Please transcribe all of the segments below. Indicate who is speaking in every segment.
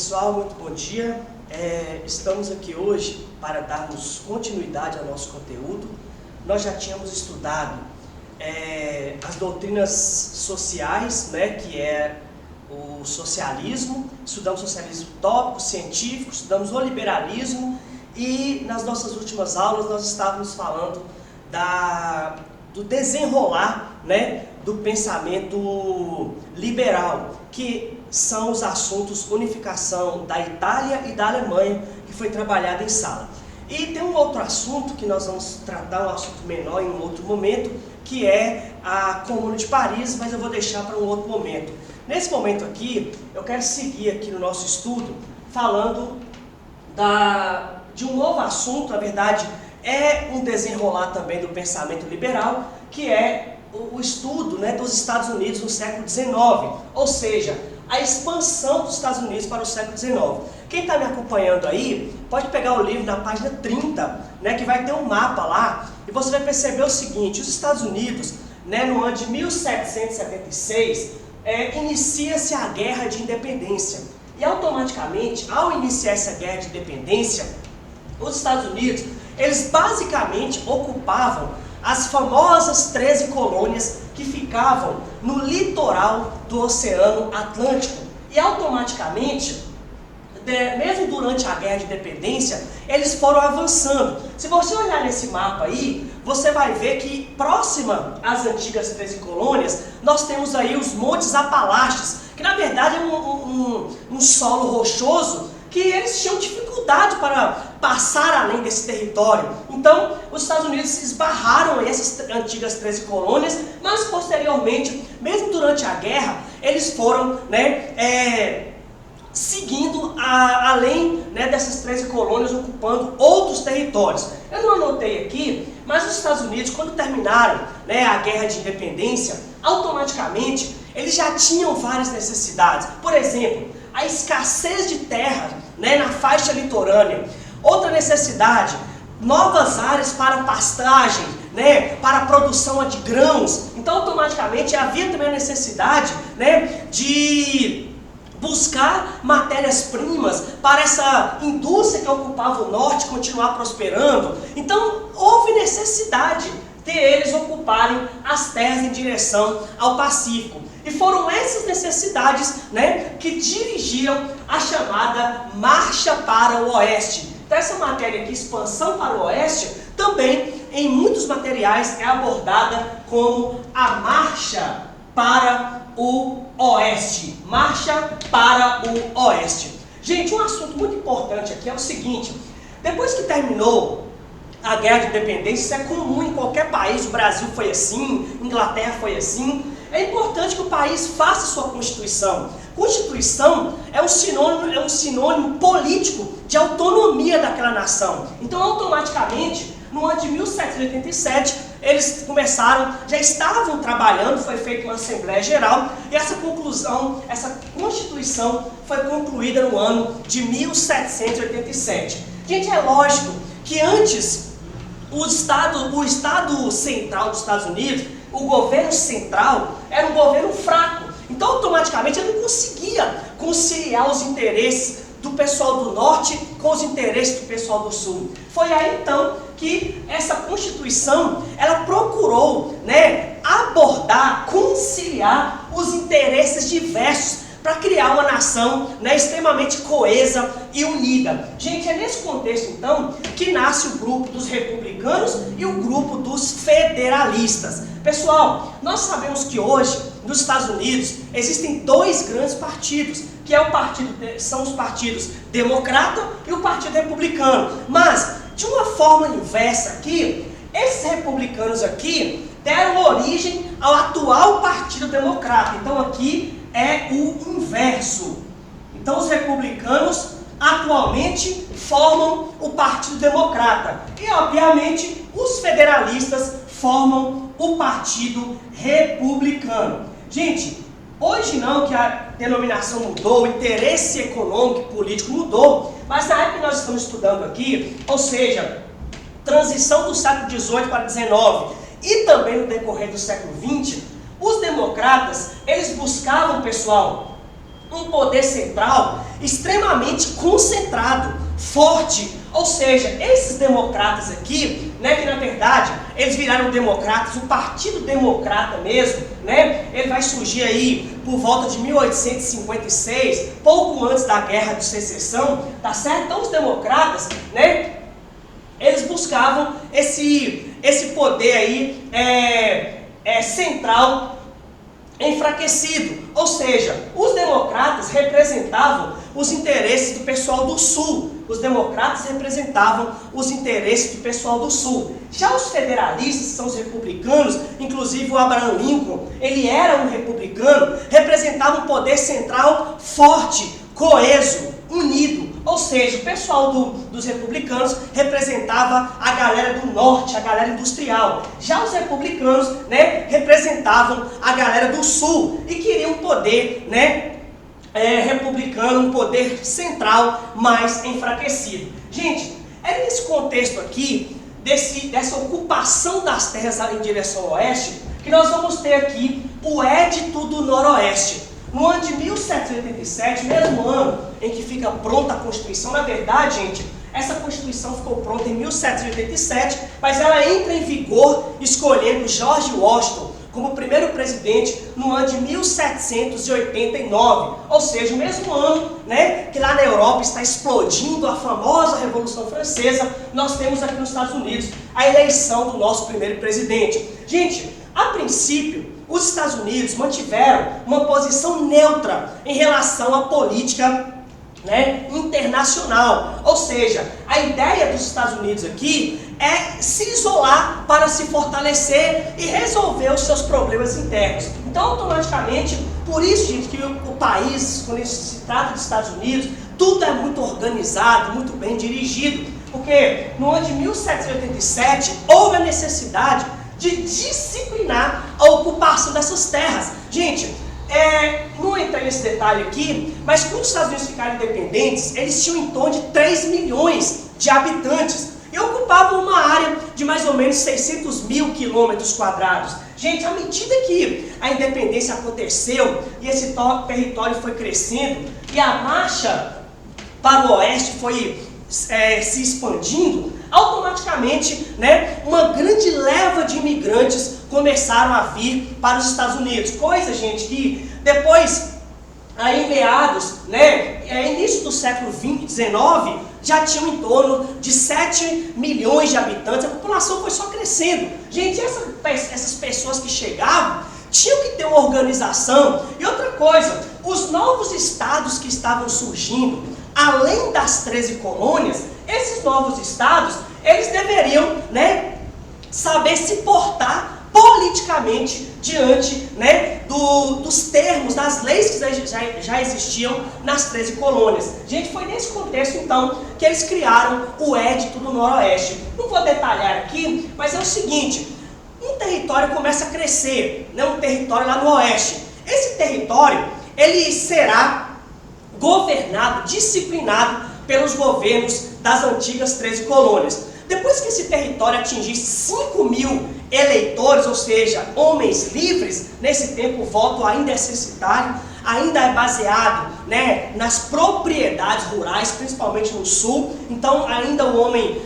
Speaker 1: Pessoal, muito bom dia. Estamos aqui hoje para darmos continuidade ao nosso conteúdo. Nós já tínhamos estudado as doutrinas sociais, né, que é o socialismo, estudamos socialismo utópico, científico, estudamos o liberalismo e nas nossas últimas aulas nós estávamos falando do desenrolar, né, do pensamento liberal, que são os assuntos unificação da Itália e da Alemanha, que foi trabalhado em sala. E tem um outro assunto que nós vamos tratar, um assunto menor em um outro momento, que é a Comuna de Paris, mas eu vou deixar para um outro momento. Nesse momento aqui, eu quero seguir aqui no nosso estudo, falando de um novo assunto, na verdade, é um desenrolar também do pensamento liberal, que é o estudo, né, dos Estados Unidos no século XIX, ou seja, a expansão dos Estados Unidos para o século XIX. Quem está me acompanhando aí, pode pegar o livro na página 30, né, que vai ter um mapa lá, e você vai perceber o seguinte: os Estados Unidos, né, no ano de 1776, inicia-se a Guerra de Independência. E automaticamente, ao iniciar essa Guerra de Independência, os Estados Unidos, eles basicamente ocupavam as famosas 13 colônias que ficavam no litoral do Oceano Atlântico. E automaticamente, mesmo durante a Guerra de Independência, eles foram avançando. Se você olhar nesse mapa aí, você vai ver que próxima às antigas 13 colônias, nós temos aí os Montes Apalaches, que na verdade é um solo rochoso, que eles tinham dificuldade para passar além desse território. Então, os Estados Unidos se esbarraram essas antigas 13 colônias, mas posteriormente, mesmo durante a guerra, eles foram, né, seguindo além, né, dessas 13 colônias, ocupando outros territórios. Eu não anotei aqui, mas os Estados Unidos, quando terminaram, né, a Guerra de Independência, automaticamente eles já tinham várias necessidades. Por exemplo, a escassez de terra, né, na faixa litorânea. Outra necessidade, novas áreas para pastagem, né, para a produção de grãos. Então, automaticamente, havia também a necessidade, né, de buscar matérias-primas para essa indústria que ocupava o norte continuar prosperando. Então, houve necessidade de eles ocuparem as terras em direção ao Pacífico. E foram essas necessidades, né, que dirigiram a chamada Marcha para o Oeste. Então essa matéria aqui, expansão para o Oeste, também em muitos materiais é abordada como a Marcha para o Oeste. Marcha para o Oeste. Gente, um assunto muito importante aqui é o seguinte: depois que terminou a Guerra de Independência, isso é comum em qualquer país, o Brasil foi assim, Inglaterra foi assim. É importante que o país faça sua Constituição. Constituição é um sinônimo político de autonomia daquela nação. Então, automaticamente, no ano de 1787, eles já estavam trabalhando, foi feita uma Assembleia Geral, e essa Constituição foi concluída no ano de 1787. Gente, é lógico que antes o Estado Central dos Estados Unidos, o governo central, era um governo fraco. Então, automaticamente, ele não conseguia conciliar os interesses do pessoal do norte com os interesses do pessoal do sul. Foi aí, então, que essa Constituição, ela procurou, né, abordar, conciliar os interesses diversos para criar uma nação, né, extremamente coesa e unida. Gente, é nesse contexto, então, que nasce o grupo dos republicanos e o grupo dos federalistas. Pessoal, nós sabemos que hoje, nos Estados Unidos, existem dois grandes partidos, que são os partidos democrata e o partido republicano. Mas, de uma forma inversa aqui, esses republicanos aqui deram origem ao atual partido democrata. Então aqui é o inverso. Então os republicanos atualmente formam o Partido Democrata. E obviamente os federalistas formam o Partido Republicano. Gente, hoje não que a denominação mudou, o interesse econômico e político mudou, mas na época que nós estamos estudando aqui, ou seja, transição do século XVIII para XIX e também no decorrer do século XX, os democratas, eles buscavam, pessoal, um poder central extremamente concentrado, forte. Ou seja, esses democratas aqui, né, que na verdade eles viraram democratas, o Partido Democrata mesmo, né, ele vai surgir aí por volta de 1856, pouco antes da Guerra de Secessão, tá certo? Então os democratas, né, eles buscavam esse poder aí central enfraquecido. Ou seja, os democratas representavam os interesses do pessoal do Sul. Os democratas representavam os interesses do pessoal do Sul. Já os federalistas, que são os republicanos, inclusive o Abraham Lincoln, ele era um republicano, representava um poder central forte, coeso, unido. Ou seja, o pessoal dos republicanos representava a galera do norte, a galera industrial. Já os republicanos, né, representavam a galera do sul e queriam um poder, né, republicano, um poder central mais enfraquecido. Gente, é nesse contexto aqui, dessa ocupação das terras em direção ao oeste, que nós vamos ter aqui o Edito do Noroeste. No ano de 1787, mesmo ano em que fica pronta a Constituição, na verdade, gente, essa Constituição ficou pronta em 1787, mas ela entra em vigor escolhendo George Washington como primeiro presidente no ano de 1789, ou seja, o mesmo ano, né, que lá na Europa está explodindo a famosa Revolução Francesa, nós temos aqui nos Estados Unidos a eleição do nosso primeiro presidente. Gente, a princípio, os Estados Unidos mantiveram uma posição neutra em relação à política, né, internacional. Ou seja, a ideia dos Estados Unidos aqui é se isolar para se fortalecer e resolver os seus problemas internos. Então, automaticamente, por isso, gente, que o país, quando se trata dos Estados Unidos, tudo é muito organizado, muito bem dirigido. Porque no ano de 1787 houve a necessidade de disciplinar a ocupação dessas terras. Gente, não entrei nesse detalhe aqui, mas quando os Estados Unidos ficaram independentes, eles tinham em torno de 3 milhões de habitantes e ocupavam uma área de mais ou menos 600 mil quilômetros quadrados. Gente, à medida que a independência aconteceu e esse território foi crescendo e a marcha para o oeste foi se expandindo, automaticamente, né, uma grande leva de imigrantes começaram a vir para os Estados Unidos. Coisa, gente, que depois, aí meados, né, início do século XIX, já tinham em torno de 7 milhões de habitantes, a população foi só crescendo. Gente, essas pessoas que chegavam tinham que ter uma organização. E outra coisa, os novos estados que estavam surgindo, além das 13 colônias, esses novos estados, eles deveriam, né, saber se portar politicamente diante, né, dos termos, das leis que já existiam nas 13 colônias. Gente, foi nesse contexto, então, que eles criaram o Edito do Noroeste. Não vou detalhar aqui, mas é o seguinte, um território começa a crescer, né, um território lá no oeste. Esse território, ele será governado, disciplinado pelos governos das antigas 13 colônias. Depois que esse território atingir 5 mil eleitores, ou seja, homens livres, nesse tempo o voto ainda é censitário, ainda é baseado, né, nas propriedades rurais, principalmente no sul. Então ainda o homem,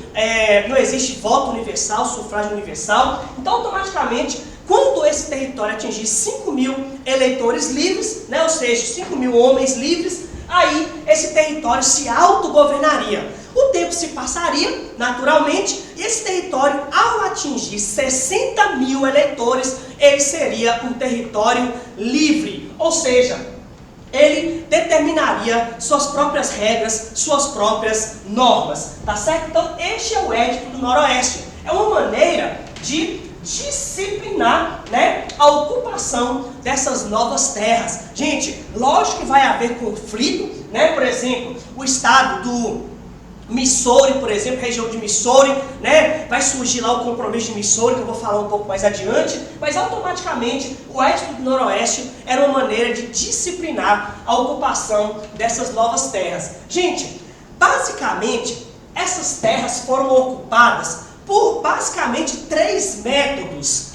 Speaker 1: não existe voto universal, sufrágio universal. Então automaticamente, quando esse território atingir 5 mil eleitores livres, né, ou seja, 5 mil homens livres, aí esse território se autogovernaria. O tempo se passaria, naturalmente, e esse território, ao atingir 60 mil eleitores, ele seria um território livre. Ou seja, ele determinaria suas próprias regras, suas próprias normas. Tá certo? Então, este é o Edito do Noroeste. É uma maneira de disciplinar, né, a ocupação dessas novas terras. Gente, lógico que vai haver conflito, né? Por exemplo, o estado do Missouri, por exemplo, região de Missouri, né? Vai surgir lá o compromisso de Missouri, que eu vou falar um pouco mais adiante, mas automaticamente o Edito do Noroeste era uma maneira de disciplinar a ocupação dessas novas terras. Gente, basicamente, essas terras foram ocupadas por basicamente três métodos,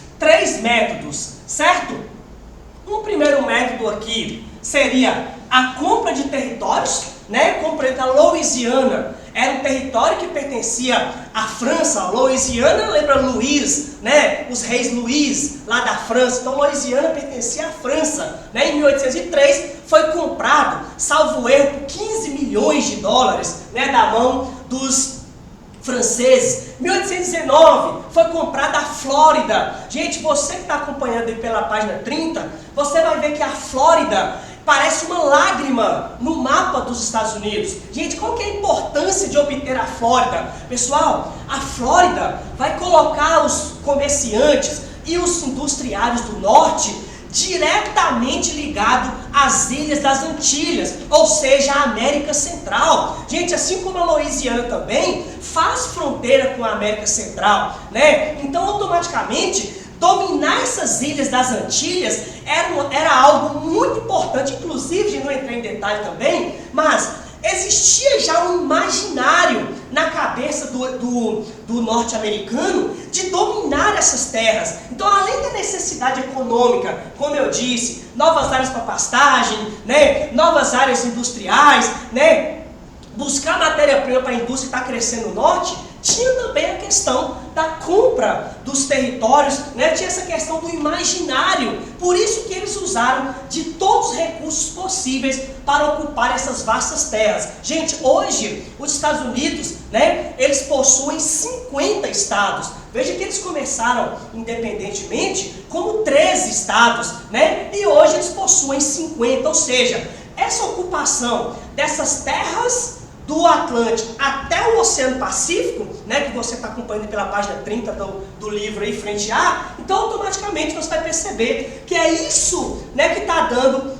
Speaker 1: certo? Um primeiro método aqui seria a compra de territórios, né? Como por exemplo a Louisiana, era um território que pertencia à França. Louisiana lembra Luís, né? Os reis Luís lá da França. Então Louisiana pertencia à França, né? Em 1803 foi comprado, salvo erro, por 15 milhões de dólares, né? Da mão dos franceses. 1819 foi comprada a Flórida. Gente, você que está acompanhando aí pela página 30, você vai ver que a Flórida parece uma lágrima no mapa dos Estados Unidos. Gente, qual que é a importância de obter a Flórida? Pessoal, a Flórida vai colocar os comerciantes e os industriários do norte diretamente ligado às Ilhas das Antilhas, ou seja, a América Central. Gente, assim como a Louisiana também faz fronteira com a América Central, né? Então, automaticamente, dominar essas Ilhas das Antilhas era algo muito importante. Inclusive, não entrei em detalhe também, mas existia já um imaginário na cabeça do norte-americano de dominar essas terras. Então, além da necessidade econômica, como eu disse, novas áreas para pastagem, né, novas áreas industriais, né, buscar matéria-prima para a indústria que está crescendo no norte, tinha também a questão da compra dos territórios, né? Tinha essa questão do imaginário. Por isso que eles usaram de todos os recursos possíveis para ocupar essas vastas terras. Gente, hoje os Estados Unidos, né, eles possuem 50 estados. Veja que eles começaram independentemente como 13 estados, né? E hoje eles possuem 50, ou seja, essa ocupação dessas terras do Atlântico até o Oceano Pacífico, né, que você está acompanhando pela página 30 do livro aí, frente A, então automaticamente você vai perceber que é isso, né, que está dando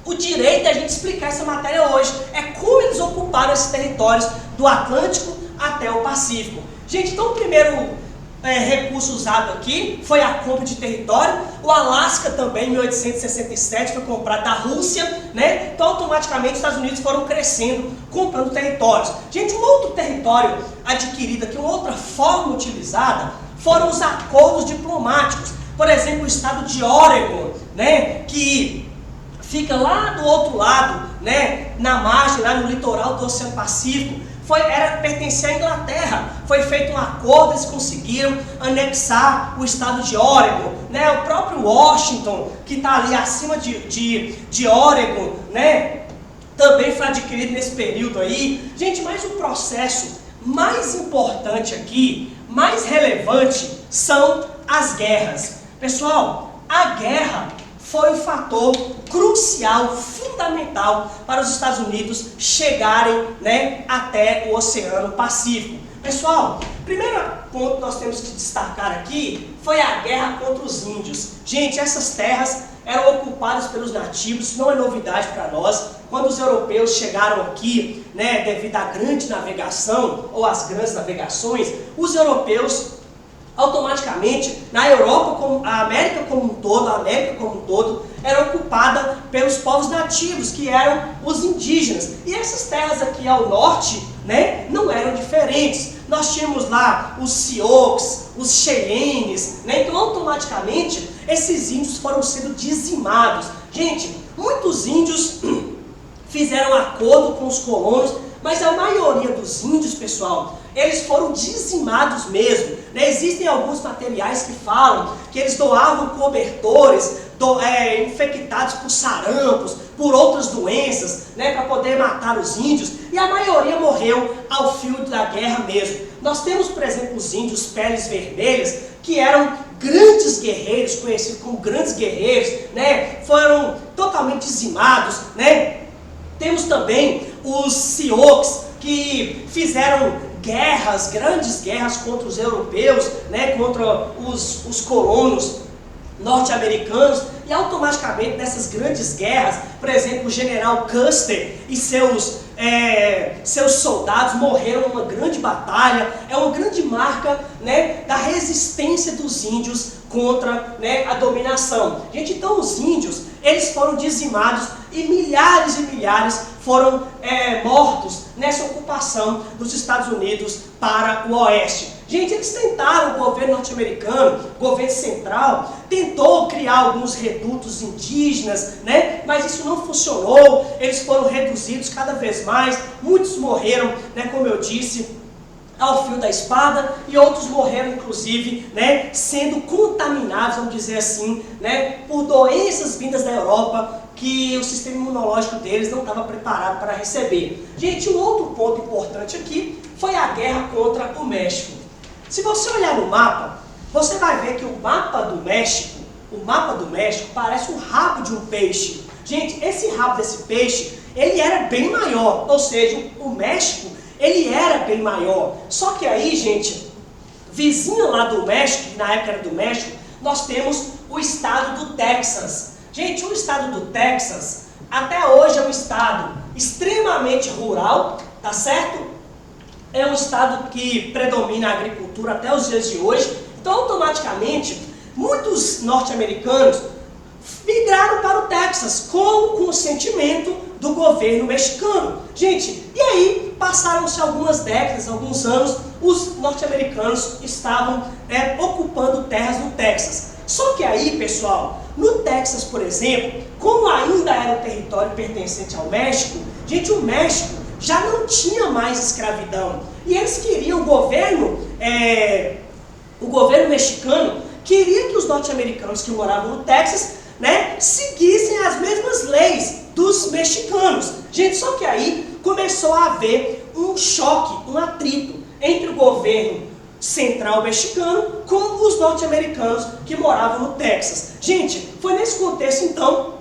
Speaker 1: o direito de a gente explicar essa matéria hoje. É como eles ocuparam esses territórios do Atlântico até o Pacífico. Gente, então o primeiro recurso usado aqui foi a compra de território. O Alasca também, em 1867, foi comprado da Rússia, né? Então, automaticamente, os Estados Unidos foram crescendo, comprando territórios. Gente, um outro território adquirido aqui, uma outra forma utilizada, foram os acordos diplomáticos. Por exemplo, o estado de Oregon, né? Que fica lá do outro lado, né? Na margem, lá no litoral do Oceano Pacífico. Pertencia à Inglaterra. Foi feito um acordo, eles conseguiram anexar o estado de Oregon, né? O próprio Washington, que está ali acima de Oregon, né? Também foi adquirido nesse período aí. Gente, mas o processo mais importante aqui, mais relevante, são as guerras. Pessoal, a guerra foi um fator crucial, fundamental para os Estados Unidos chegarem, né, até o Oceano Pacífico. Pessoal, primeiro ponto que nós temos que destacar aqui foi a guerra contra os índios. Gente, essas terras eram ocupadas pelos nativos, isso não é novidade para nós. Quando os europeus chegaram aqui, né, devido à grande navegação, ou às grandes navegações, os europeus automaticamente, na Europa, a América como um todo, era ocupada pelos povos nativos, que eram os indígenas. E essas terras aqui ao norte, né, não eram diferentes. Nós tínhamos lá os Sioux, os Cheyennes, né? Então automaticamente esses índios foram sendo dizimados. Gente, muitos índios fizeram acordo com os colonos, mas a maioria dos índios, pessoal, eles foram dizimados mesmo, né? Existem alguns materiais que falam que eles doavam cobertores infectados por sarampos, por outras doenças, né, para poder matar os índios, e a maioria morreu ao fio da guerra mesmo. Nós temos, por exemplo, os índios peles vermelhas, que eram grandes guerreiros, conhecidos como grandes guerreiros, né, foram totalmente dizimados, né? Temos também os Sioux, que fizeram guerras, grandes guerras contra os europeus, né, contra os colonos norte-americanos, e automaticamente nessas grandes guerras, por exemplo, o general Custer e seus soldados morreram numa grande batalha. É uma grande marca, né, da resistência dos índios contra, né, a dominação. Gente, então os índios, eles foram dizimados e milhares foram mortos nessa ocupação dos Estados Unidos para o oeste. Gente, eles tentaram, o governo norte-americano, o governo central, tentou criar alguns redutos indígenas, né? Mas isso não funcionou, eles foram reduzidos cada vez mais, muitos morreram, né, como eu disse, ao fio da espada, e outros morreram, inclusive, né, sendo contaminados, vamos dizer assim, né, por doenças vindas da Europa, que o sistema imunológico deles não estava preparado para receber. Gente, um outro ponto importante aqui foi a guerra contra o México. Se você olhar no mapa, você vai ver que o mapa do México parece um rabo de um peixe. Gente, esse rabo desse peixe, ele era bem maior, ou seja, o México, ele era bem maior. Só que aí, gente, vizinho lá do México, que na época era do México, nós temos o estado do Texas. Gente, o estado do Texas, até hoje é um estado extremamente rural, tá certo? É um estado que predomina a agricultura até os dias de hoje. Então, automaticamente, muitos norte-americanos migraram para o Texas com o consentimento do governo mexicano. Gente, e aí passaram-se algumas décadas, alguns anos, os norte-americanos estavam ocupando terras no Texas. Só que aí, pessoal, no Texas, por exemplo, como ainda era um território pertencente ao México, gente, o México já não tinha mais escravidão. E eles queriam, o governo mexicano queria que os norte-americanos que moravam no Texas, né, seguissem as mesmas leis dos mexicanos. Gente, só que aí começou a haver um choque, um atrito entre o governo central mexicano com os norte-americanos que moravam no Texas. Gente, foi nesse contexto então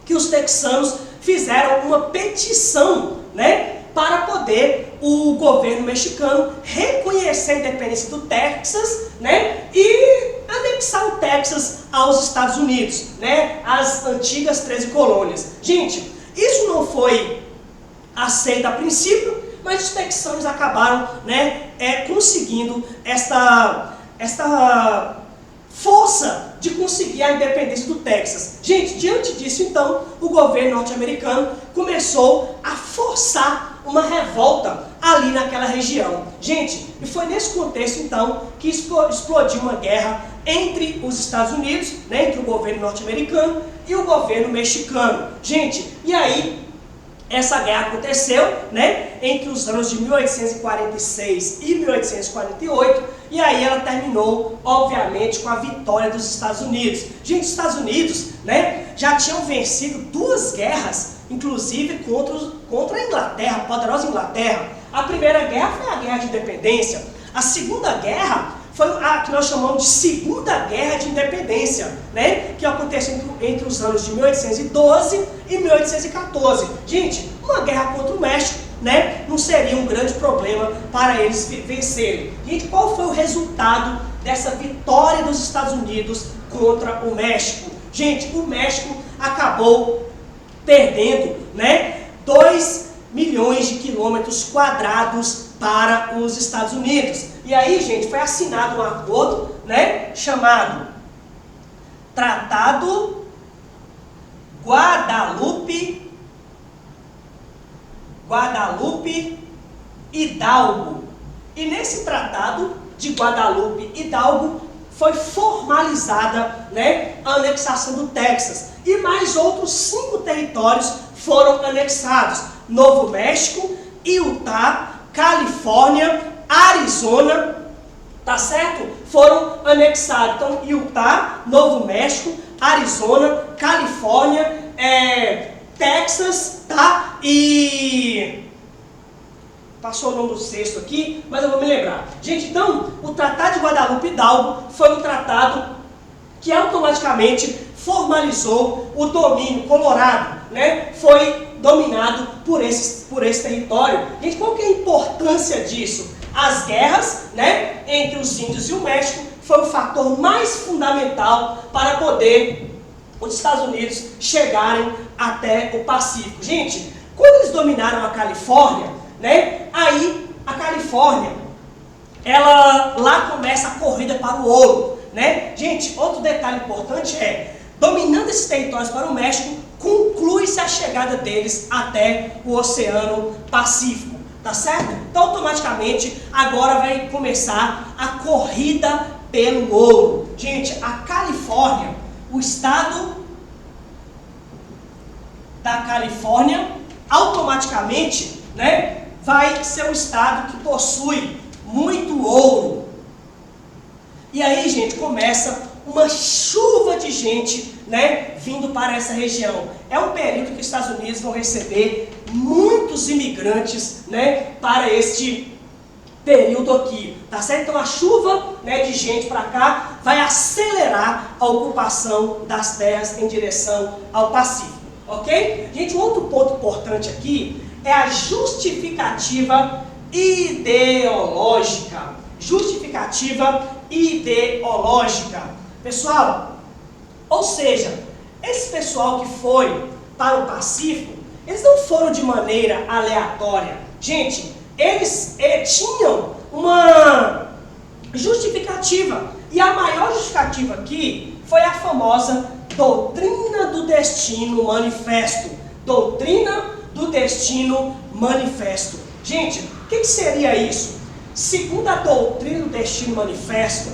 Speaker 1: que os texanos fizeram uma petição, né, para poder o governo mexicano reconhecer a independência do Texas, né, e anexar o Texas aos Estados Unidos, né, as antigas 13 colônias. Gente, isso não foi aceito a princípio, mas os texanos acabaram, né, conseguindo esta força de conseguir a independência do Texas. Gente, diante disso, então, o governo norte-americano começou a forçar uma revolta ali naquela região. Gente, e foi nesse contexto, então, que explodiu uma guerra entre os Estados Unidos, né, entre o governo norte-americano e o governo mexicano. Gente, e aí essa guerra aconteceu, né, entre os anos de 1846 e 1848, e aí ela terminou, obviamente, com a vitória dos Estados Unidos. Gente, os Estados Unidos, né, já tinham vencido 2 guerras, inclusive contra a Inglaterra, a poderosa Inglaterra. A primeira guerra foi a Guerra de Independência. A segunda guerra foi a que nós chamamos de Segunda Guerra de Independência, né, que aconteceu entre os anos de 1812 e 1814. Gente, uma guerra contra o México, né, não seria um grande problema para eles vencerem. Gente, qual foi o resultado dessa vitória dos Estados Unidos contra o México? Gente, o México acabou perdendo, né, 2 milhões de quilômetros quadrados para os Estados Unidos. E aí, gente, foi assinado um acordo, né, chamado Tratado Guadalupe-Hidalgo. E nesse Tratado de Guadalupe-Hidalgo foi formalizada, né, a anexação do Texas. E mais outros 5 territórios foram anexados: Novo México, Utah, Califórnia, Arizona, tá certo? Foram anexados. Então, Utah, Novo México, Arizona, Califórnia, Texas, tá? E passou o nome do sexto aqui, mas eu vou me lembrar. Gente, então, o Tratado de Guadalupe-Hidalgo foi um tratado que automaticamente formalizou o domínio colorado, né? Foi dominado por esse território. Gente, qual que é a importância disso? As guerras, né, entre os índios e o México foi o fator mais fundamental para poder os Estados Unidos chegarem até o Pacífico. Gente, quando eles dominaram a Califórnia, né, aí a Califórnia, lá começa a corrida para o ouro, né? Gente, outro detalhe importante dominando esses territórios para o México, conclui-se a chegada deles até o Oceano Pacífico, tá certo? Então, automaticamente, agora vai começar a corrida pelo ouro. Gente, a Califórnia, o estado da Califórnia, automaticamente, né, vai ser um estado que possui muito ouro. E aí, gente, começa uma chuva de gente, né, vindo para essa região. É um período que os Estados Unidos vão receber muitos imigrantes, né, para este período aqui, tá certo? Então a chuva, né, de gente para cá vai acelerar a ocupação das terras em direção ao Pacífico, ok? Gente, um outro ponto importante aqui é a justificativa ideológica. Justificativa ideológica. Pessoal, ou seja, esse pessoal que foi para o Pacífico, eles não foram de maneira aleatória. Gente, eles tinham uma justificativa. E a maior justificativa aqui foi a famosa Doutrina do Destino Manifesto. Doutrina do Destino Manifesto. Gente, o que seria isso? Segundo a Doutrina do Destino Manifesto,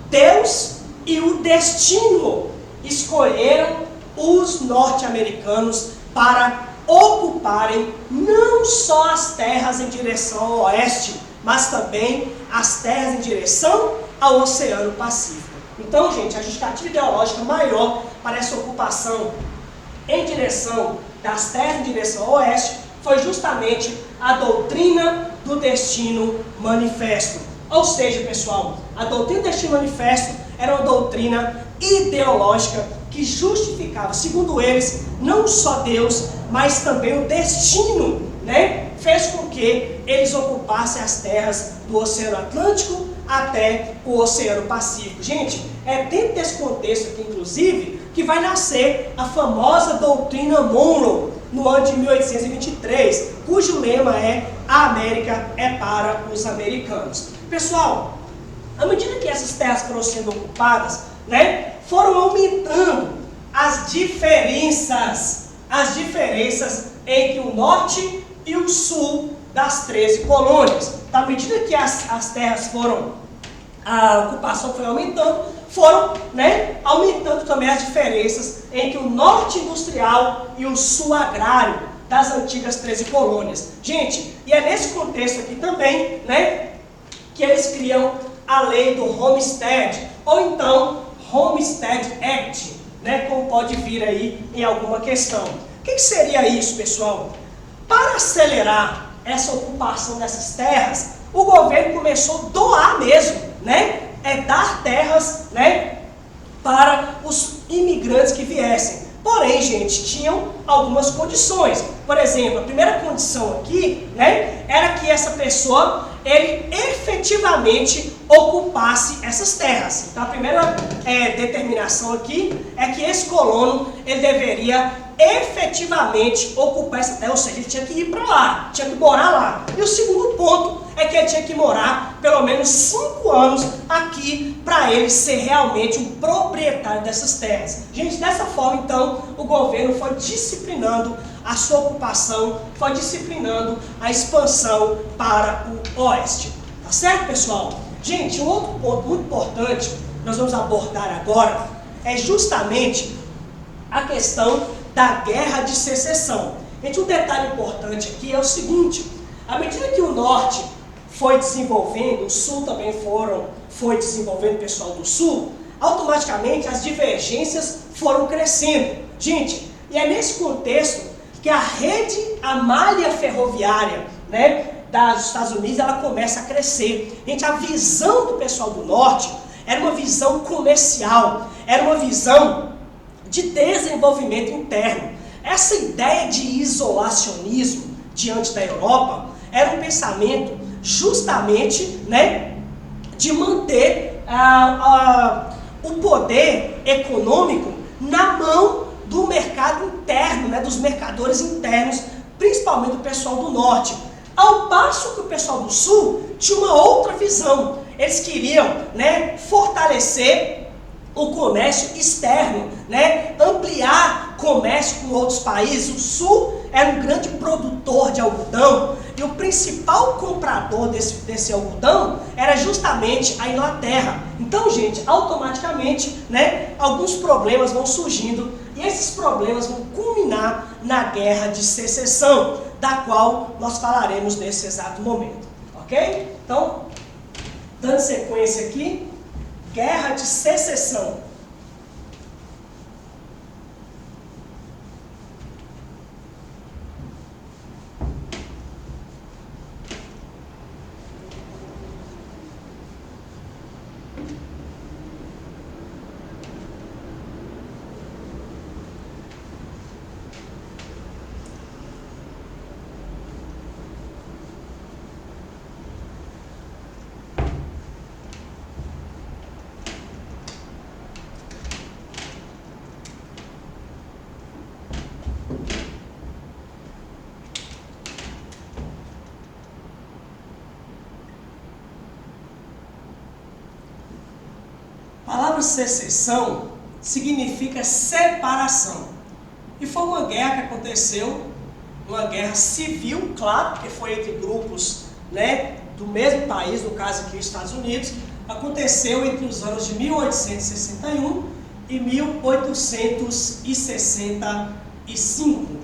Speaker 1: Deus e o destino escolheram os norte-americanos para ocuparem não só as terras em direção ao oeste, mas também as terras em direção ao Oceano Pacífico. Então, gente, a justificativa ideológica maior para essa ocupação em direção das terras em direção ao oeste foi justamente a Doutrina do Destino Manifesto. Ou seja, pessoal, a Doutrina do Destino Manifesto era uma doutrina ideológica que justificava, segundo eles, não só Deus, mas também o destino, né? Fez com que eles ocupassem as terras do Oceano Atlântico até o Oceano Pacífico. Gente, é dentro desse contexto aqui, inclusive, que vai nascer a famosa Doutrina Monroe, no ano de 1823, cujo lema é "A América é para os americanos". Pessoal, à medida que essas terras foram sendo ocupadas, né, foram aumentando as diferenças entre o norte e o sul das 13 colônias. À medida que as terras a ocupação foi aumentando, foram, né, aumentando também as diferenças entre o norte industrial e o sul agrário das antigas 13 colônias. Gente, e é nesse contexto aqui também, né, que eles criam a lei do Homestead, ou então Homestead Act, né, como pode vir aí em alguma questão. O que seria isso, pessoal? Para acelerar essa ocupação dessas terras, o governo começou a doar mesmo, né, dar terras, né, para os imigrantes que viessem. Porém, gente, tinham algumas condições. Por exemplo, a primeira condição aqui, né, era que essa pessoa, ele efetivamente ocupasse essas terras. Então, a primeira determinação aqui é que esse colono, ele deveria efetivamente ocupar essa terra, ou seja, ele tinha que ir para lá, tinha que morar lá. E o segundo ponto é que ele tinha que morar pelo menos 5 anos aqui para ele ser realmente um proprietário dessas terras. Gente, dessa forma, então, o governo foi disciplinando a sua ocupação, foi disciplinando a expansão para o oeste. Tá certo, pessoal? Gente, um outro ponto muito importante que nós vamos abordar agora é justamente a questão da Guerra de Secessão. Gente, um detalhe importante aqui é o seguinte: à medida que o norte foi desenvolvendo, o sul também foi desenvolvendo, o pessoal do sul, automaticamente as divergências foram crescendo. Gente, e é nesse contexto que a malha ferroviária, né, dos Estados Unidos, ela começa a crescer. Gente, a visão do pessoal do norte era uma visão comercial, era uma visão de desenvolvimento interno. Essa ideia de isolacionismo diante da Europa era um pensamento justamente, né, de manter o poder econômico na mão do mercado interno, né, dos mercadores internos, principalmente do pessoal do norte. Ao passo que o pessoal do sul tinha uma outra visão. Eles queriam, né, fortalecer o comércio externo, né? Ampliar comércio com outros países. O Sul era um grande produtor de algodão e o principal comprador desse algodão era justamente a Inglaterra. Então, gente, automaticamente, né, alguns problemas vão surgindo e esses problemas vão culminar na Guerra de Secessão, da qual nós falaremos nesse exato momento, ok? Então, dando sequência aqui, Guerra de Secessão. A palavra secessão significa separação. E foi uma guerra que aconteceu, uma guerra civil, claro, porque foi entre grupos, né, do mesmo país, no caso aqui os Estados Unidos, aconteceu entre os anos de 1861 e 1865.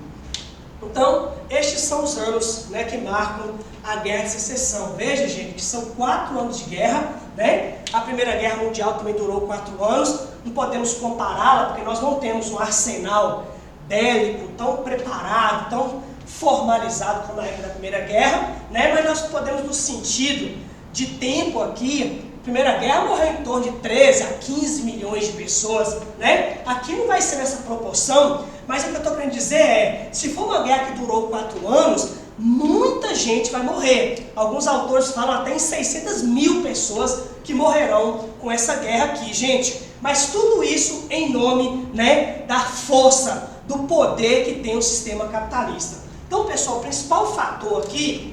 Speaker 1: Então, estes são os anos, né, que marcam a Guerra de Secessão. Veja, gente, que são 4 anos de guerra, né? A Primeira Guerra Mundial também durou 4 anos. Não podemos compará-la, porque nós não temos um arsenal bélico tão preparado, tão formalizado como na época da Primeira Guerra, né? Mas nós podemos, no sentido de tempo aqui, a Primeira Guerra morreu em torno de 13 a 15 milhões de pessoas, né? Aqui não vai ser nessa proporção, mas o que eu estou querendo dizer é, se for uma guerra que durou 4 anos, muita gente vai morrer. Alguns autores falam até em 600 mil pessoas que morrerão com essa guerra aqui, gente. Mas tudo isso em nome, né, da força, do poder que tem o sistema capitalista. Então, pessoal, o principal fator aqui,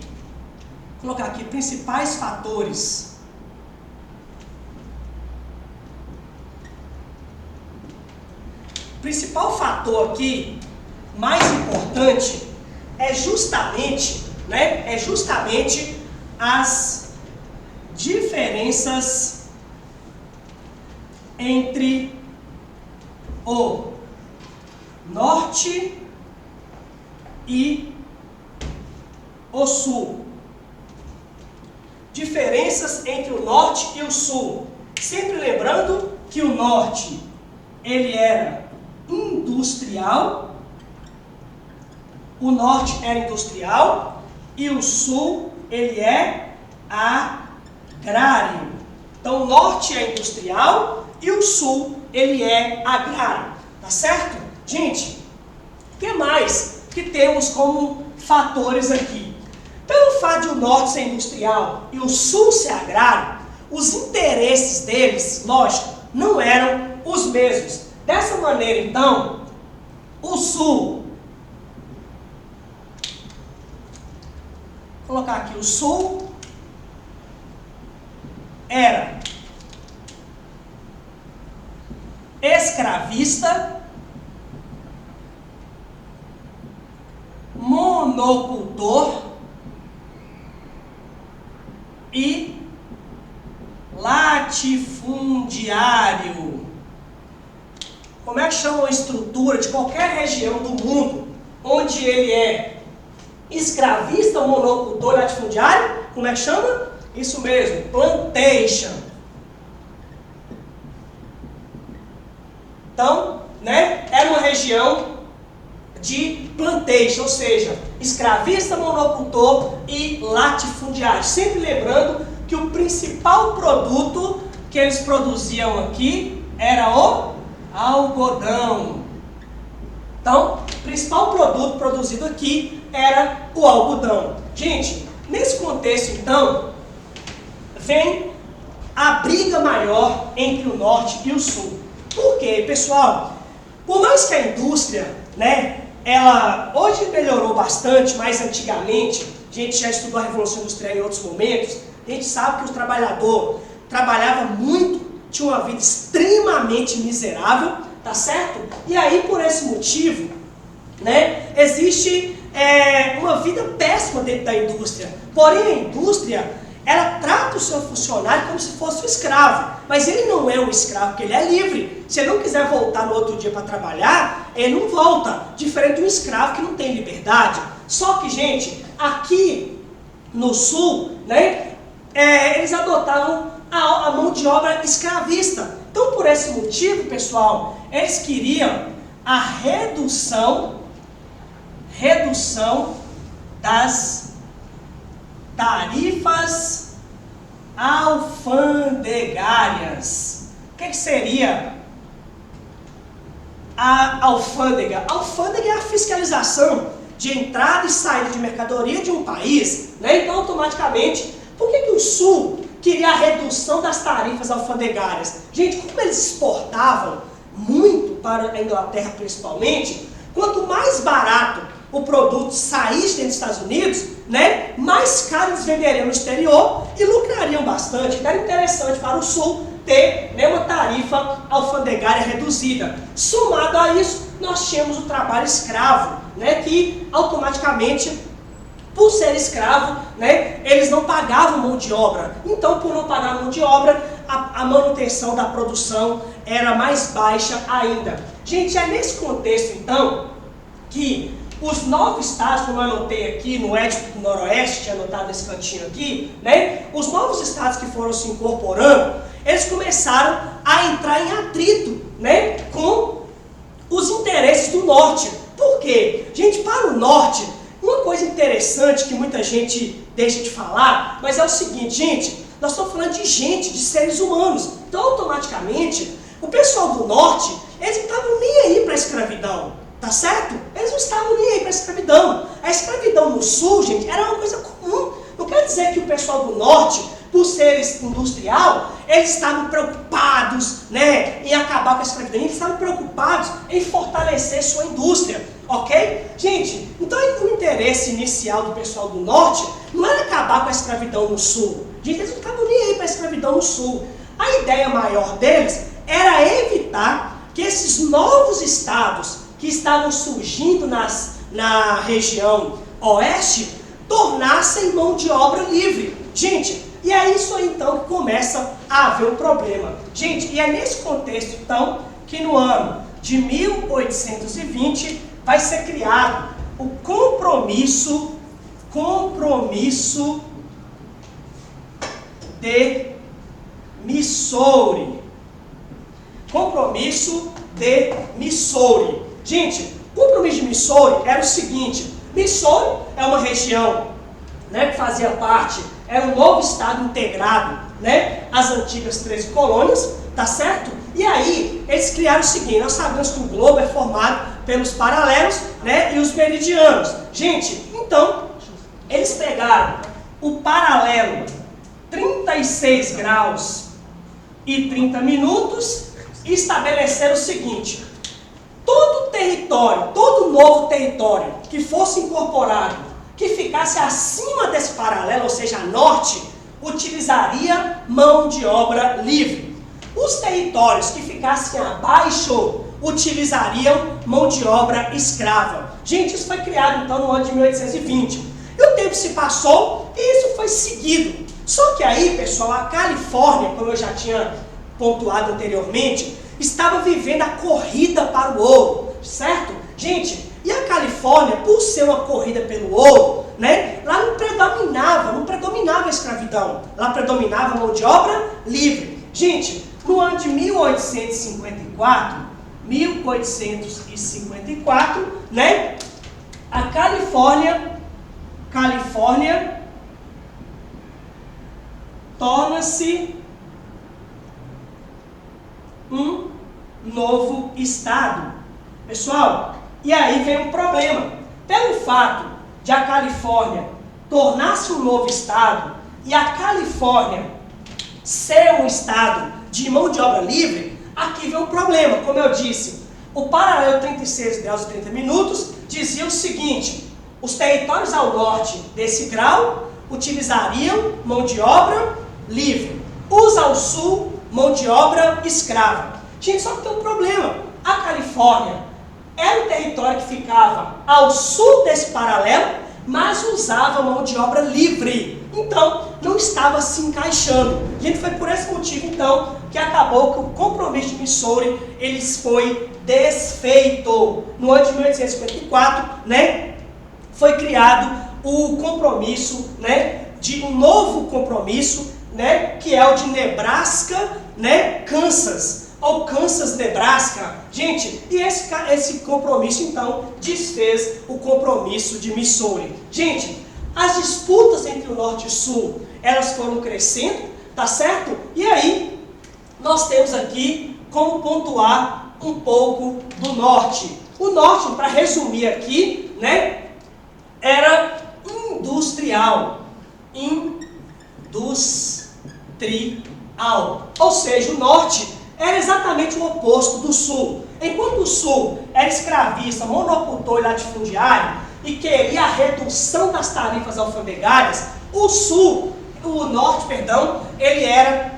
Speaker 1: vou colocar aqui, principais fatores. O principal fator aqui, mais importante, é justamente as diferenças entre o norte e o sul. Diferenças entre o norte e o sul. Sempre lembrando que o norte, ele era industrial, o norte era industrial e o sul, ele é agrário. Então, o norte é industrial e o sul, ele é agrário. Tá certo? Gente, o que mais que temos como fatores aqui? Pelo fato de o norte ser industrial e o sul ser agrário, os interesses deles, lógico, não eram os mesmos. Dessa maneira, então, o sul, vou colocar aqui, o sul era escravista, monocultor e latifundiário. Como é que chama a estrutura de qualquer região do mundo onde ele é escravista, monocultor e latifundiário? Como é que chama? Isso mesmo, plantation. Então, né, era uma região de plantation, ou seja, escravista, monocultor e latifundiário. Sempre lembrando que o principal produto que eles produziam aqui era o algodão. Então, o principal produto produzido aqui era o algodão. Gente, nesse contexto, então, vem a briga maior entre o norte e o sul. Por quê, pessoal? Por mais que a indústria, né, ela hoje melhorou bastante, mas antigamente, a gente já estudou a Revolução Industrial em outros momentos, a gente sabe que o trabalhador trabalhava muito tinham uma vida extremamente miserável, tá certo? E aí, por esse motivo, né, existe uma vida péssima dentro da indústria. Porém, a indústria, ela trata o seu funcionário como se fosse um escravo. Mas ele não é um escravo, porque ele é livre. Se ele não quiser voltar no outro dia para trabalhar, ele não volta. Diferente de um escravo que não tem liberdade. Só que, gente, aqui no Sul, né, eles adotavam a mão de obra escravista. Então, por esse motivo, pessoal, eles queriam a redução das tarifas alfandegárias. O que seria a alfândega? A alfândega é a fiscalização de entrada e saída de mercadoria de um país, né? Então, automaticamente, por que o Sul queria a redução das tarifas alfandegárias? Gente, como eles exportavam muito para a Inglaterra principalmente, quanto mais barato o produto saísse dentro dos Estados Unidos, né, mais caro eles venderiam no exterior e lucrariam bastante. Então era interessante para o Sul ter, né, uma tarifa alfandegária reduzida. Somado a isso, nós tínhamos o trabalho escravo, né, que automaticamente, por ser escravo, né, eles não pagavam mão de obra. Então, por não pagar mão de obra, a manutenção da produção era mais baixa ainda. Gente, é nesse contexto, então, que os 9 estados, como eu anotei aqui no Édipo do Noroeste, tinha anotado nesse cantinho aqui, né? Os novos estados que foram se incorporando, eles começaram a entrar em atrito, né, com os interesses do Norte. Por quê? Gente, para o Norte, uma coisa interessante que muita gente deixa de falar, mas é o seguinte, gente, nós estamos falando de gente, de seres humanos. Então, automaticamente, o pessoal do Norte, eles não estavam nem aí para a escravidão. Tá certo? Eles não estavam nem aí para a escravidão. A escravidão no Sul, gente, era uma coisa comum. Não quer dizer que o pessoal do Norte, por ser industrial, eles estavam preocupados, né, em acabar com a escravidão. Eles estavam preocupados em fortalecer sua indústria, ok? Gente, então o interesse inicial do pessoal do Norte não era acabar com a escravidão no Sul. Gente, eles não estavam nem aí para a escravidão no Sul. A ideia maior deles era evitar que esses novos estados que estavam surgindo na região oeste, tornassem mão de obra livre. Gente, e é isso aí então que começa a haver um problema. Gente, e é nesse contexto então que no ano de 1820 vai ser criado o compromisso de Missouri. Compromisso de Missouri. Gente, o compromisso de Missouri era o seguinte: Missouri é uma região, né, que fazia parte, era um novo estado integrado, né, às antigas 13 colônias, tá certo? E aí, eles criaram o seguinte: nós sabemos que o globo é formado pelos paralelos, né, e os meridianos. Gente, então, eles pegaram o paralelo 36 graus e 30 minutos e estabeleceram o seguinte: todo território, todo novo território que fosse incorporado, que ficasse acima desse paralelo, ou seja, a norte, utilizaria mão de obra livre. Os territórios que ficassem abaixo utilizariam mão de obra escrava. Gente, isso foi criado então no ano de 1820. E o tempo se passou e isso foi seguido. Só que aí, pessoal, a Califórnia, como eu já tinha pontuado anteriormente, estava vivendo a corrida para o ouro, certo? Gente, e a Califórnia, por ser uma corrida pelo ouro, né, lá não predominava a escravidão, lá predominava a mão de obra livre. Gente, no ano de 1854, né, a Califórnia torna-se um novo estado. Pessoal, e aí vem um problema. Pelo fato de a Califórnia tornar-se um novo estado e a Califórnia ser um estado de mão de obra livre, aqui vem um problema. Como eu disse, o paralelo 36 graus e 30 minutos dizia o seguinte: os territórios ao norte desse grau utilizariam mão de obra livre. Os ao sul, mão de obra escrava. Gente, só que tem um problema. A Califórnia era um território que ficava ao sul desse paralelo, mas usava mão de obra livre. Então, não estava se encaixando. Gente, foi por esse motivo, então, que acabou que o compromisso de Missouri, ele foi desfeito. No ano de 1854, né, foi criado o compromisso, né, de um novo compromisso, né, que é o de Nebraska, né, Kansas, ou Kansas, Nebraska. Gente, e esse compromisso, então, desfez o compromisso de Missouri. Gente, as disputas entre o Norte e o Sul, elas foram crescendo, tá certo? E aí, nós temos aqui como pontuar um pouco do Norte. O Norte, para resumir aqui, né, era industrial. Ou seja, o Norte era exatamente o oposto do Sul. Enquanto o Sul era escravista, monocultor e latifundiário e queria a redução das tarifas alfandegárias, o Norte, ele era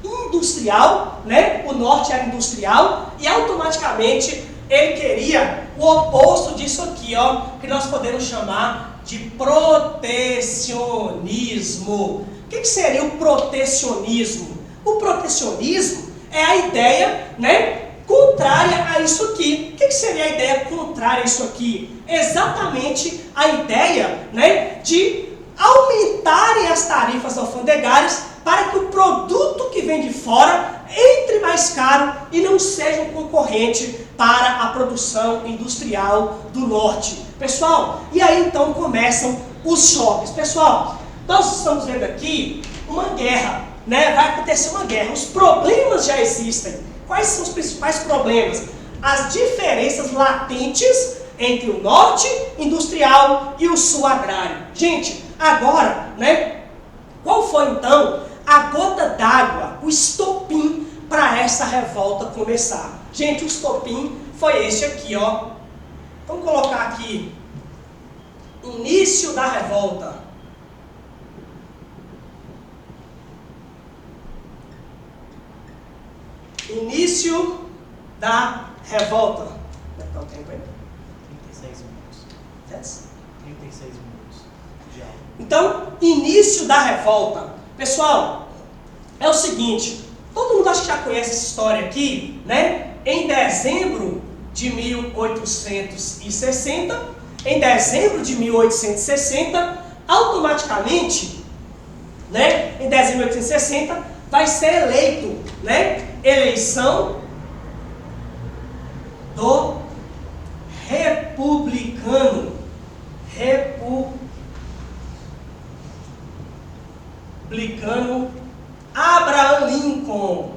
Speaker 1: industrial, né? O Norte era industrial e automaticamente ele queria o oposto disso aqui, ó, que nós podemos chamar de protecionismo. O que seria o protecionismo? O protecionismo é a ideia, né, contrária a isso aqui. O que seria a ideia contrária a isso aqui? Exatamente a ideia, né, de aumentarem as tarifas alfandegárias para que o produto que vem de fora entre mais caro e não seja um concorrente para a produção industrial do Norte. Pessoal, e aí então começam os choques. Pessoal, nós estamos vendo aqui uma guerra, né? Vai acontecer uma guerra. Os problemas já existem. Quais são os principais problemas? As diferenças latentes entre o Norte industrial e o Sul agrário. Gente, agora, né? Qual foi então a gota d'água, o estopim para essa revolta começar? Gente, o estopim foi esse aqui, ó. Vamos colocar aqui, início da revolta. Início da revolta. Como é que está o tempo aí?
Speaker 2: 36 minutos. 36 minutos. Já.
Speaker 1: Então, início da revolta. Pessoal, é o seguinte, todo mundo acho que já conhece essa história aqui, né? Em dezembro de 1860, automaticamente, né, em dezembro de 1860, vai ser eleito, né, eleição do republicano Abraham Lincoln.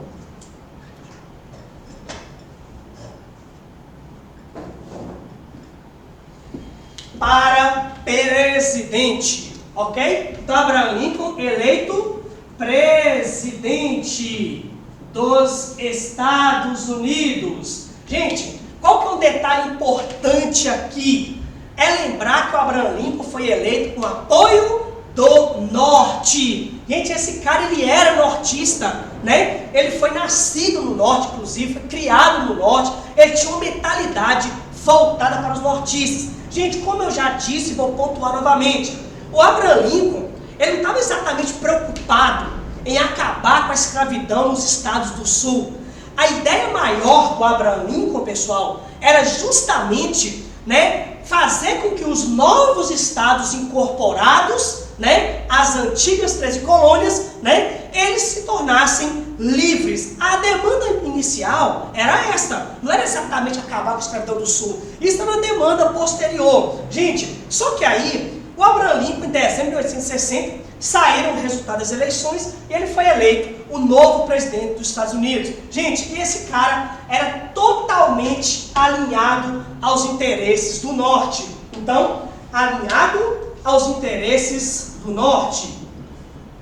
Speaker 1: Para presidente, ok? Então, Abraham Lincoln eleito presidente dos Estados Unidos. Gente, qual que é um detalhe importante aqui? É lembrar que o Abraham Lincoln foi eleito com apoio do Norte. Gente, esse cara, ele era nortista, né? Ele foi nascido no Norte, inclusive, foi criado no Norte. Ele tinha uma mentalidade voltada para os nortistas. Gente, como eu já disse, vou pontuar novamente, o Abraham Lincoln, ele não estava exatamente preocupado em acabar com a escravidão nos estados do Sul. A ideia maior do Abraham Lincoln, pessoal, era justamente, né, fazer com que os novos estados incorporados, né, as antigas 13 colônias, né, eles se tornassem livres. A demanda inicial era esta, não era exatamente acabar com a escravidão do Sul. Isso era uma demanda posterior. Gente, só que aí, o Abraham Lincoln, em dezembro de 1860, saíram o resultado das eleições e ele foi eleito o novo presidente dos Estados Unidos. Gente, e esse cara era totalmente alinhado aos interesses do Norte. Então, alinhado aos interesses do Norte.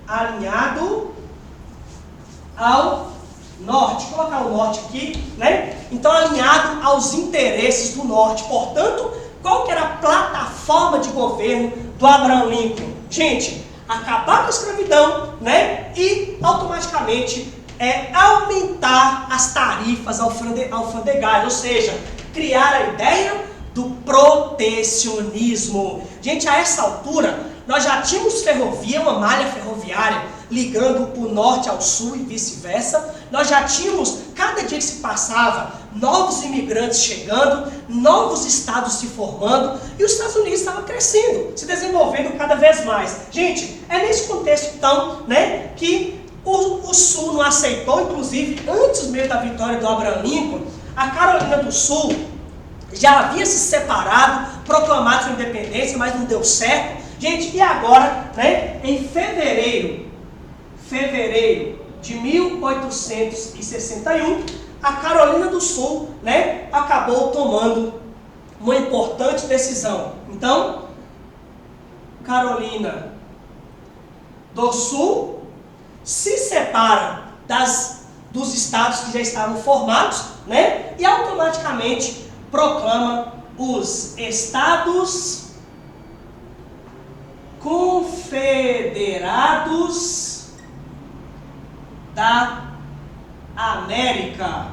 Speaker 1: Alinhado ao Norte. Vou colocar o Norte aqui, né? Então, alinhado aos interesses do Norte. Portanto, qual que era a plataforma de governo do Abraham Lincoln? Gente, acabar com a escravidão, né? E automaticamente aumentar as tarifas alfandegárias, ou seja, criar a ideia do protecionismo. Gente, a essa altura, nós já tínhamos ferrovia, uma malha ferroviária, ligando o norte ao sul e vice-versa. Nós já tínhamos, cada dia que se passava, novos imigrantes chegando, novos estados se formando, e os Estados Unidos estavam crescendo, se desenvolvendo cada vez mais. Gente, é nesse contexto, então, né, que o sul não aceitou, inclusive, antes mesmo da vitória do Abraham Lincoln, a Carolina do Sul já havia se separado, proclamado sua independência, mas não deu certo. Gente, e agora, né, em fevereiro de 1861, a Carolina do Sul, né, acabou tomando uma importante decisão. Então, Carolina do Sul se separa dos estados que já estavam formados, né, e automaticamente proclama os Estados Confederados da América.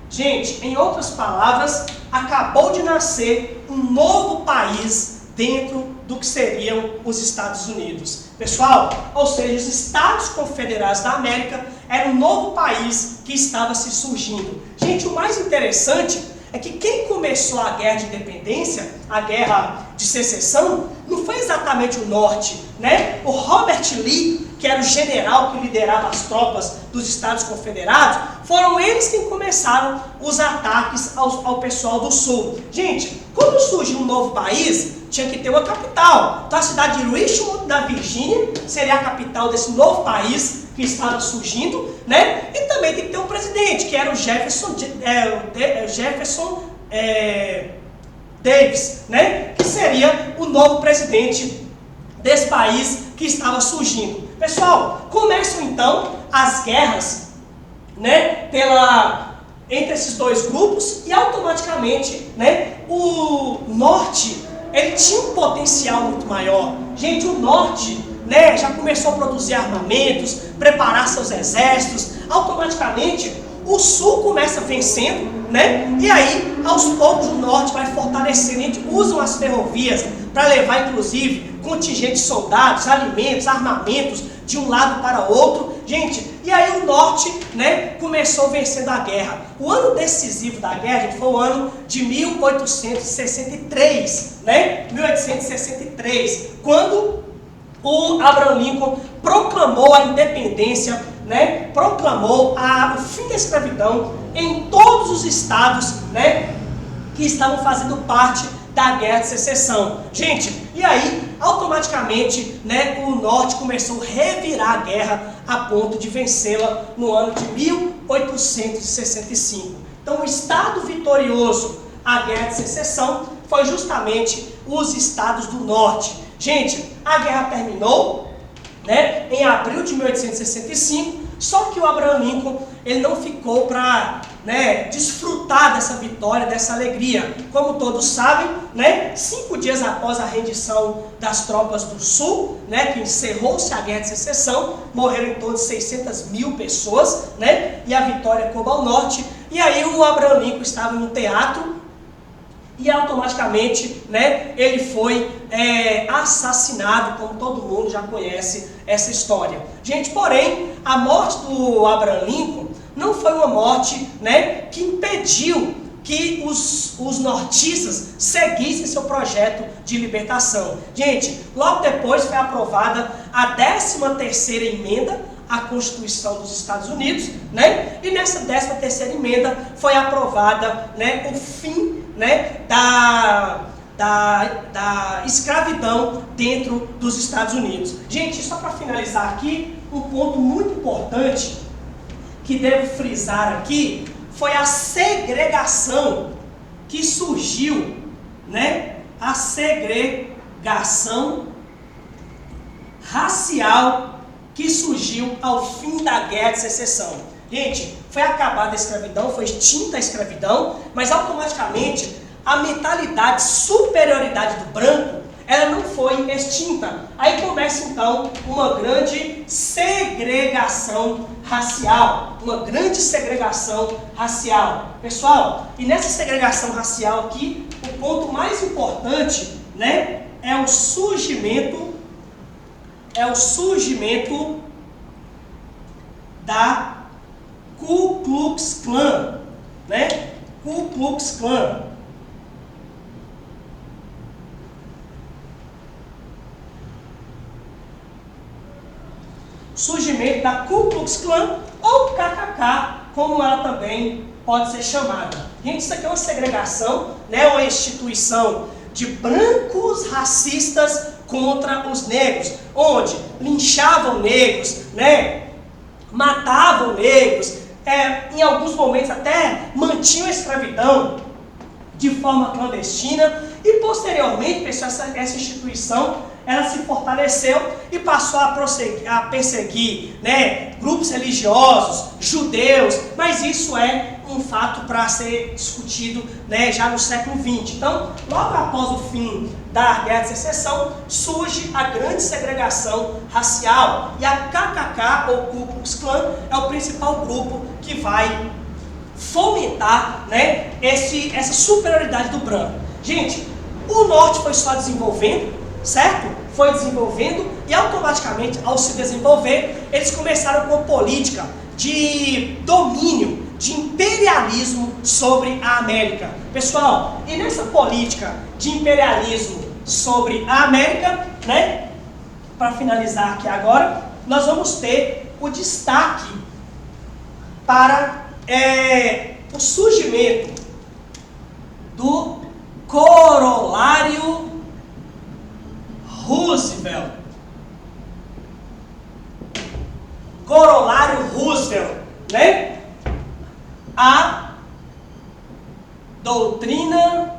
Speaker 1: Gente, em outras palavras, acabou de nascer um novo país dentro do que seriam os Estados Unidos. Pessoal, ou seja, os Estados Confederados da América era um novo país que estava se surgindo. Gente, o mais interessante é que quem começou a guerra de independência, a guerra de secessão, não foi exatamente o norte, né? O Robert Lee, que era o general que liderava as tropas dos Estados Confederados, foram eles quem começaram os ataques ao pessoal do sul. Gente, quando surgiu um novo país, tinha que ter uma capital. Então a cidade de Richmond, da Virgínia, seria a capital desse novo país que estava surgindo, né? E também tem que ter um presidente, que era o Jefferson Davis, né? Que seria o novo presidente desse país que estava surgindo. Pessoal, começam então as guerras, né? Entre esses dois grupos, e automaticamente, né? O norte, ele tinha um potencial muito maior. Gente, o norte, né, já começou a produzir armamentos, preparar seus exércitos. Automaticamente o sul começa vencendo, né? E aí, aos poucos, o norte vai fortalecendo. A gente usa as ferrovias para levar, inclusive, contingentes de soldados, alimentos, armamentos de um lado para outro. Gente, e aí o norte, né, começou vencendo a guerra. O ano decisivo da guerra, gente, foi o ano de 1863, né? 1863, quando o Abraham Lincoln proclamou a independência, né? Proclamou o fim da escravidão em todos os estados, né, que estavam fazendo parte da Guerra de Secessão. Gente, e aí, automaticamente, né, o norte começou a revirar a guerra a ponto de vencê-la no ano de 1865. Então, o estado vitorioso à Guerra de Secessão foi justamente os estados do norte. Gente, a guerra terminou, né, em abril de 1865, só que o Abraham Lincoln, ele não ficou para, né, desfrutar dessa vitória, dessa alegria. Como todos sabem, né, 5 dias após a rendição das tropas do Sul, né, que encerrou-se a Guerra de Secessão, morreram em torno de 600 mil pessoas, né, e a vitória coube ao norte. E aí o Abraham Lincoln estava no teatro, e automaticamente, né, ele foi assassinado, como todo mundo já conhece essa história. Gente, porém, a morte do Abraham Lincoln não foi uma morte, né, que impediu que os nortistas seguissem seu projeto de libertação. Gente, logo depois foi aprovada a 13ª emenda à Constituição dos Estados Unidos, né? E nessa 13ª emenda foi aprovada, né, o fim, né, da escravidão dentro dos Estados Unidos. Gente, só para finalizar aqui, um ponto muito importante que devo frisar aqui foi a segregação que surgiu, né? A segregação racial que surgiu ao fim da Guerra de Secessão. Gente, foi acabada a escravidão, foi extinta a escravidão, mas automaticamente a mentalidade, superioridade do branco, ela não foi extinta. Aí começa então uma grande segregação racial. Uma grande segregação racial. Pessoal, e nessa segregação racial aqui, o ponto mais importante, né, é o surgimento da Ku Klux Klan, né? Ku Klux Klan. Surgimento da Ku Klux Klan, ou KKK, como ela também pode ser chamada. Gente, isso aqui é uma segregação, né? Uma instituição de brancos racistas contra os negros, onde linchavam negros, né? Matavam negros, em alguns momentos até mantinham a escravidão de forma clandestina, e posteriormente, pessoal, essa instituição ela se fortaleceu e passou a perseguir, né, grupos religiosos, judeus, mas isso é um fato para ser discutido, né, já no século XX. Então, logo após o fim da Guerra de Secessão, surge a grande segregação racial, e a KKK, ou Ku Klux Klan, é o principal grupo que vai fomentar, né, essa superioridade do branco. Gente, o norte foi só desenvolvendo, certo? Foi desenvolvendo, e automaticamente, ao se desenvolver, eles começaram com política de domínio, de imperialismo sobre a América. Pessoal, e nessa política de imperialismo sobre a América, né, para finalizar aqui agora, nós vamos ter o destaque para o surgimento do Corolário Roosevelt. Corolário Roosevelt, né? A doutrina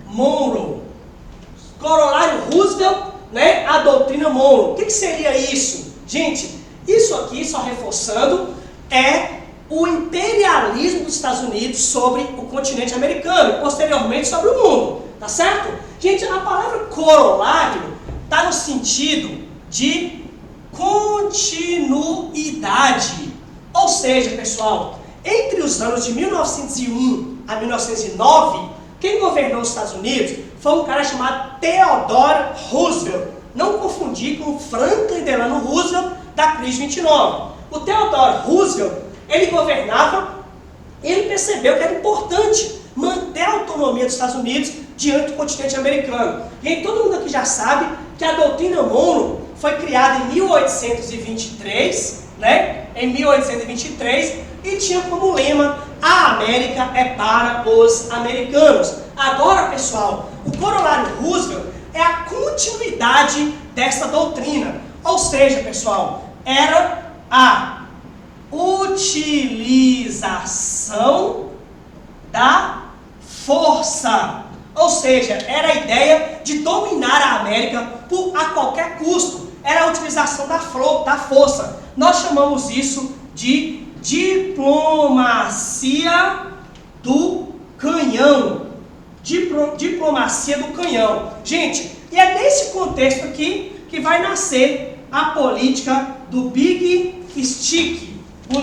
Speaker 1: Monroe. Corolário Roosevelt, né? A doutrina Monroe. O que seria isso? Gente, isso aqui, só reforçando, é o imperialismo dos Estados Unidos sobre o continente americano e posteriormente sobre o mundo, tá certo? Gente, a palavra corolário está no sentido de continuidade. Ou seja, pessoal, entre os anos de 1901 a 1909, quem governou os Estados Unidos foi um cara chamado Theodore Roosevelt. Não confundir com Franklin Delano Roosevelt da crise 29. O Theodore Roosevelt, ele governava, ele percebeu que era importante manter a autonomia dos Estados Unidos diante do continente americano. E aí todo mundo aqui já sabe que a doutrina Monroe foi criada em 1823, né? Em 1823, e tinha como lema: a América é para os americanos. Agora, pessoal, o Corolário Roosevelt é a continuidade dessa doutrina. Ou seja, pessoal, era a utilização da força. Ou seja, era a ideia de dominar a América a qualquer custo. Era a utilização da força. Nós chamamos isso de diplomacia do canhão. Diplomacia do canhão. Gente, e é nesse contexto aqui que vai nascer a política do Big Stick. O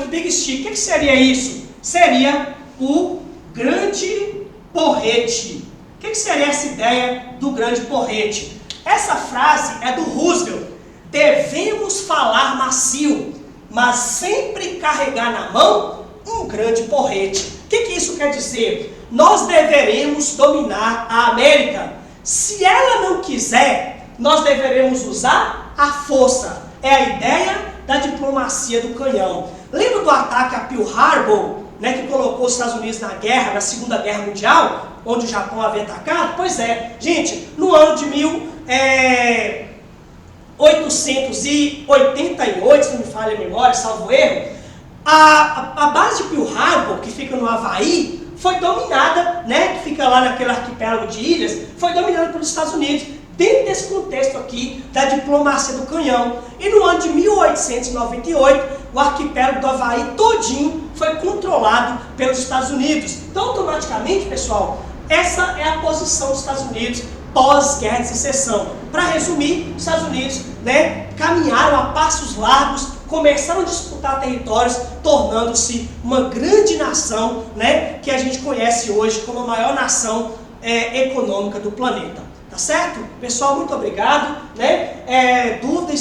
Speaker 1: Big Stick, o que seria isso? Seria o grande porrete. O que seria essa ideia do grande porrete? Essa frase é do Roosevelt. Devemos falar macio, mas sempre carregar na mão um grande porrete. O que isso quer dizer? Nós deveremos dominar a América. Se ela não quiser, nós deveremos usar a força. É a ideia da diplomacia do canhão. Lembra do ataque a Pearl Harbor, né, que colocou os Estados Unidos na guerra, na Segunda Guerra Mundial, onde o Japão havia atacado? Pois é, gente, no ano de 1888, se não me falha a memória, salvo erro, a base de Pearl Harbor, que fica no Havaí, foi dominada, né, que fica lá naquele arquipélago de ilhas, foi dominada pelos Estados Unidos, dentro desse contexto aqui da diplomacia do canhão. E no ano de 1898, o arquipélago do Havaí todinho foi controlado pelos Estados Unidos. Então, automaticamente, pessoal, Essa é a posição dos Estados Unidos pós-guerra de secessão. Para resumir, os Estados Unidos, né, caminharam a passos largos, começaram a disputar territórios, tornando-se uma grande nação, né, que a gente conhece hoje como a maior nação econômica do planeta. Tá certo? Pessoal, muito obrigado. Né? Dúvida,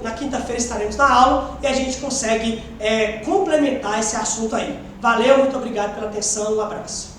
Speaker 1: na quinta-feira estaremos na aula e a gente consegue complementar esse assunto aí. Valeu, muito obrigado pela atenção, um abraço.